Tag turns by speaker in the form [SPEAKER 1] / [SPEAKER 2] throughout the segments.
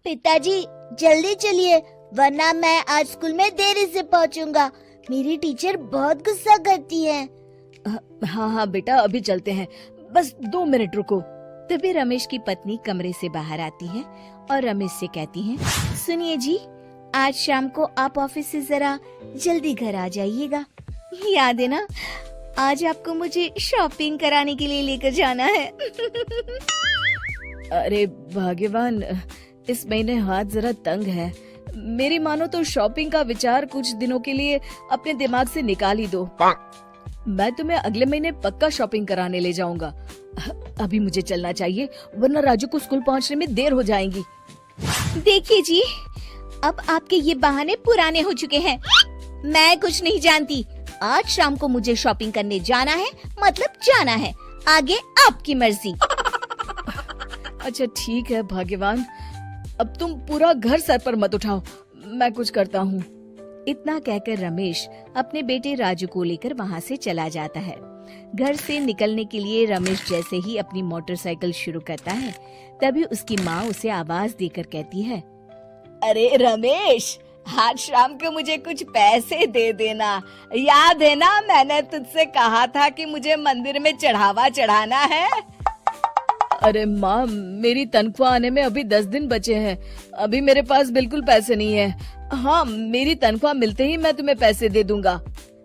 [SPEAKER 1] पिताजी जल्दी चलिए, वरना मैं आज स्कूल में देरी से पहुंचूंगा। मेरी टीचर बहुत गुस्सा करती है।
[SPEAKER 2] हाँ हाँ बेटा, अभी चलते हैं, बस 2 मिनट रुको। तभी रमेश की पत्नी कमरे से बाहर आती है और रमेश से कहती है,
[SPEAKER 1] सुनिए जी, आज शाम को आप ऑफिस से जरा जल्दी घर आ जाइएगा। याद है ना, आज आपको मुझे शॉपिंग कराने के लिए लेकर जाना है।
[SPEAKER 2] अरे भाग्यवान, इस महीने हाथ जरा तंग है। मेरी मानो तो शॉपिंग का विचार कुछ दिनों के लिए अपने दिमाग से निकाल ही दो। मैं तुम्हें अगले महीने पक्का शॉपिंग कराने ले जाऊंगा। अभी मुझे चलना चाहिए, वरना राजू को स्कूल पहुंचने में देर हो जाएगी।
[SPEAKER 1] देखिए जी, अब आपके ये बहाने पुराने हो चुके हैं। मैं कुछ नहीं जानती। आज शाम को मुझे शॉपिंग करने जाना है, मतलब जाना है। आगे आपकी मर्जी।
[SPEAKER 2] अच्छा ठीक है भाग्यवान, अब तुम पूरा घर सर पर मत उठाओ, मैं कुछ करता हूँ।
[SPEAKER 1] इतना कहकर रमेश अपने बेटे राजू को लेकर वहाँ से चला जाता है। घर से निकलने के लिए रमेश जैसे ही अपनी मोटरसाइकिल शुरू करता है, तभी उसकी माँ उसे आवाज देकर कहती है,
[SPEAKER 2] अरे रमेश, आज शाम को मुझे कुछ पैसे दे देना। याद है ना, मैंने तुझसे कहा था कि मुझे मंदिर में चढ़ावा चढ़ाना है। अरे माँ, मेरी तनख्वाह आने में अभी 10 दिन बचे हैं। अभी मेरे पास बिल्कुल पैसे नहीं है। हाँ, मेरी तनख्वाह मिलते ही मैं तुम्हें पैसे दे दूंगा।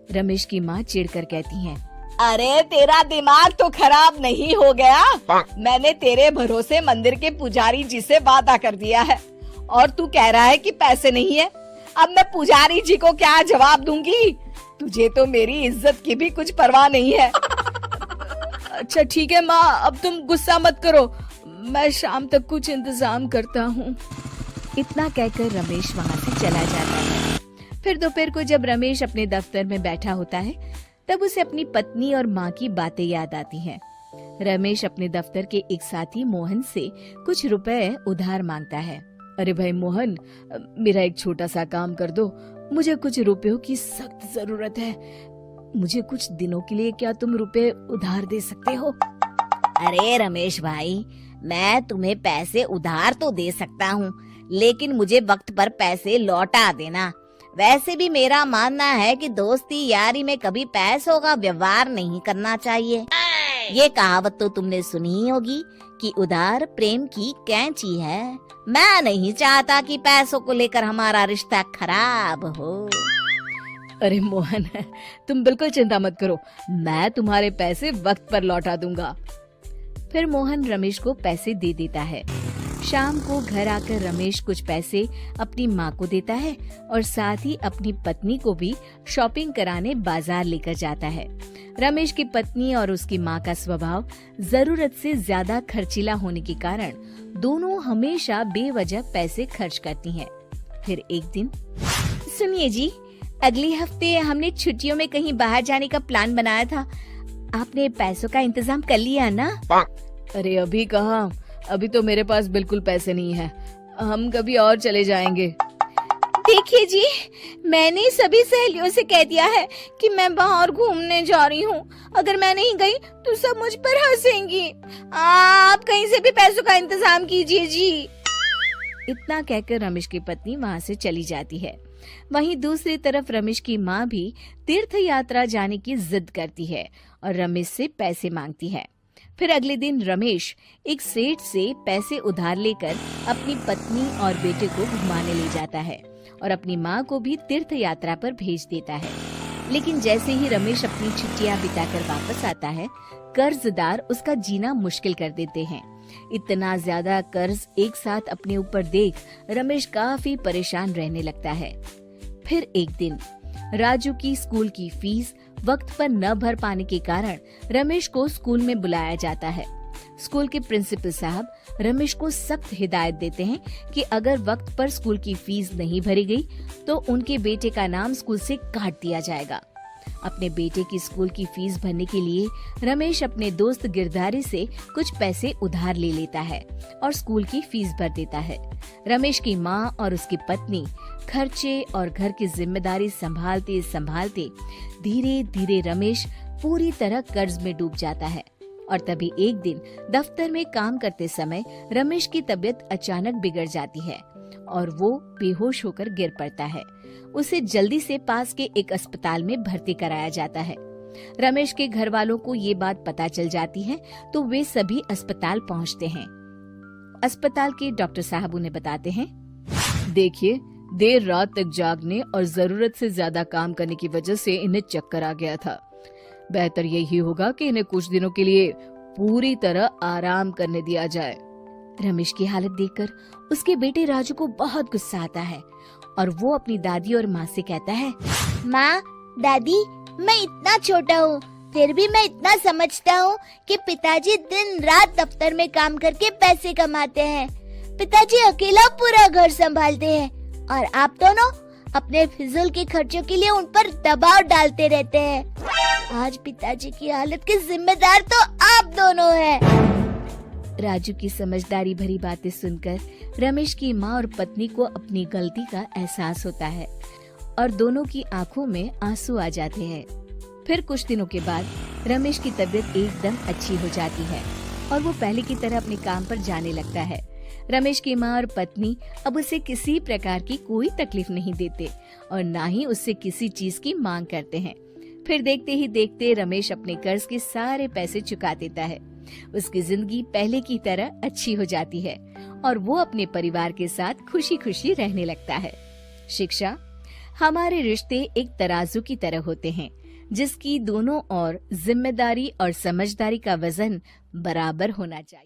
[SPEAKER 1] रमेश की माँ चिढ़कर कहती है,
[SPEAKER 2] अरे तेरा दिमाग तो खराब नहीं हो गया? मैंने तेरे भरोसे मंदिर के पुजारी जी से वादा कर दिया है और तू कह रहा है कि पैसे नहीं है। अब मैं पुजारी जी को क्या जवाब दूंगी? तुझे तो मेरी इज्जत की भी कुछ परवाह नहीं है। अच्छा ठीक है माँ, अब तुम गुस्सा मत करो, मैं शाम तक कुछ इंतजाम करता हूँ।
[SPEAKER 1] इतना कहकर रमेश वहाँ से चला जाता है। फिर दोपहर को जब रमेश अपने दफ्तर में बैठा होता है, तब उसे अपनी पत्नी और माँ की बातें याद आती हैं। रमेश अपने दफ्तर के एक साथी मोहन से कुछ रुपए उधार मांगता है।
[SPEAKER 2] अरे भाई मोहन, मेरा एक छोटा सा काम कर दो, मुझे कुछ रुपयों की सख्त जरूरत है। मुझे कुछ दिनों के लिए क्या तुम रुपए उधार दे सकते हो?
[SPEAKER 1] अरे रमेश भाई, मैं तुम्हें पैसे उधार तो दे सकता हूँ, लेकिन मुझे वक्त पर पैसे लौटा देना। वैसे भी मेरा मानना है कि दोस्ती यारी में कभी पैसों का व्यवहार नहीं करना चाहिए। ये कहावत तो तुमने सुनी ही होगी कि उधार प्रेम की कैंची है। मैं नहीं चाहता कि पैसों को लेकर हमारा रिश्ता खराब हो।
[SPEAKER 2] अरे मोहन, तुम बिल्कुल चिंता मत करो, मैं तुम्हारे पैसे वक्त पर लौटा दूंगा।
[SPEAKER 1] फिर मोहन रमेश को पैसे दे देता है। शाम को घर आकर रमेश कुछ पैसे अपनी माँ को देता है और साथ ही अपनी पत्नी को भी शॉपिंग कराने बाजार लेकर जाता है। रमेश की पत्नी और उसकी माँ का स्वभाव जरूरत से ज्यादा खर्चीला होने के कारण दोनों हमेशा बेवजह पैसे खर्च करती हैं। फिर एक दिन, सुनिए जी, अगले हफ्ते हमने छुट्टियों में कहीं बाहर जाने का प्लान बनाया था। आपने पैसों का इंतजाम कर लिया ना?
[SPEAKER 2] अरे अभी कहाँ, अभी तो मेरे पास बिल्कुल पैसे नहीं है। हम कभी और चले जाएंगे।
[SPEAKER 1] देखिए जी, मैंने सभी सहेलियों से कह दिया है कि मैं बाहर घूमने जा रही हूँ। अगर मैं नहीं गई तो सब मुझ पर हंसेंगी। आप कहीं से भी पैसों का इंतजाम कीजिए जी। इतना कहकर रमेश की पत्नी वहाँ से चली जाती है। वहीं दूसरी तरफ रमेश की माँ भी तीर्थ यात्रा जाने की जिद करती है और रमेश से पैसे मांगती है। फिर अगले दिन रमेश एक सेठ से पैसे उधार लेकर अपनी पत्नी और बेटे को घुमाने ले जाता है और अपनी माँ को भी तीर्थ यात्रा पर भेज देता है। लेकिन जैसे ही रमेश अपनी छुट्टियाँ बिताकर वापस आता है, कर्जदार उसका जीना मुश्किल कर देते हैं। इतना ज्यादा कर्ज एक साथ अपने ऊपर देख रमेश काफी परेशान रहने लगता है। फिर एक दिन राजू की स्कूल की फीस वक्त पर न भर पाने के कारण रमेश को स्कूल में बुलाया जाता है। स्कूल के प्रिंसिपल साहब रमेश को सख्त हिदायत देते हैं कि अगर वक्त पर स्कूल की फीस नहीं भरी गई तो उनके बेटे का नाम स्कूल से काट दिया जाएगा। अपने बेटे की स्कूल की फीस भरने के लिए रमेश अपने दोस्त गिरधारी से कुछ पैसे उधार ले लेता है और स्कूल की फीस भर देता है। रमेश की माँ और उसकी पत्नी खर्चे और घर की जिम्मेदारी संभालते संभालते धीरे धीरे रमेश पूरी तरह कर्ज में डूब जाता है और तभी एक दिन दफ्तर में काम करते समय रमेश की तबीयत अचानक बिगड़ जाती है और वो बेहोश होकर गिर पड़ता है। उसे जल्दी से पास के एक अस्पताल में भर्ती कराया जाता है। रमेश के घर वालों को ये बात पता चल जाती है तो वे सभी अस्पताल पहुंचते हैं। अस्पताल के डॉक्टर साहब उन्हें बताते हैं, देखिए, देर रात तक जागने और जरूरत से ज्यादा काम करने की वजह से इन्हें चक्कर आ गया था। बेहतर यही होगा कि इन्हें कुछ दिनों के लिए पूरी तरह आराम करने दिया जाए। रमेश की हालत देखकर उसके बेटे राजू को बहुत गुस्सा आता है और वो अपनी दादी और माँ से कहता है,
[SPEAKER 3] माँ, दादी, मैं इतना छोटा हूँ, फिर भी मैं इतना समझता हूँ कि पिताजी दिन रात दफ्तर में काम करके पैसे कमाते हैं। पिताजी अकेला पूरा घर संभालते हैं और आप दोनों अपने फिजूल के खर्चों के लिए उन पर दबाव डालते रहते हैं। आज पिताजी की हालत के जिम्मेदार तो आप दोनों हैं।
[SPEAKER 1] राजू की समझदारी भरी बातें सुनकर रमेश की माँ और पत्नी को अपनी गलती का एहसास होता है और दोनों की आंखों में आंसू आ जाते हैं। फिर कुछ दिनों के बाद रमेश की तबीयत एकदम अच्छी हो जाती है और वो पहले की तरह अपने काम पर जाने लगता है। रमेश की माँ और पत्नी अब उसे किसी प्रकार की कोई तकलीफ नहीं देते और ना ही उससे किसी चीज की मांग करते हैं। फिर देखते ही देखते रमेश अपने कर्ज के सारे पैसे चुका देता है। उसकी जिंदगी पहले की तरह अच्छी हो जाती है और वो अपने परिवार के साथ खुशी खुशी रहने लगता है। शिक्षा, हमारे रिश्ते एक तराजू की तरह होते हैं जिसकी दोनों ओर जिम्मेदारी और समझदारी का वजन बराबर होना चाहिए।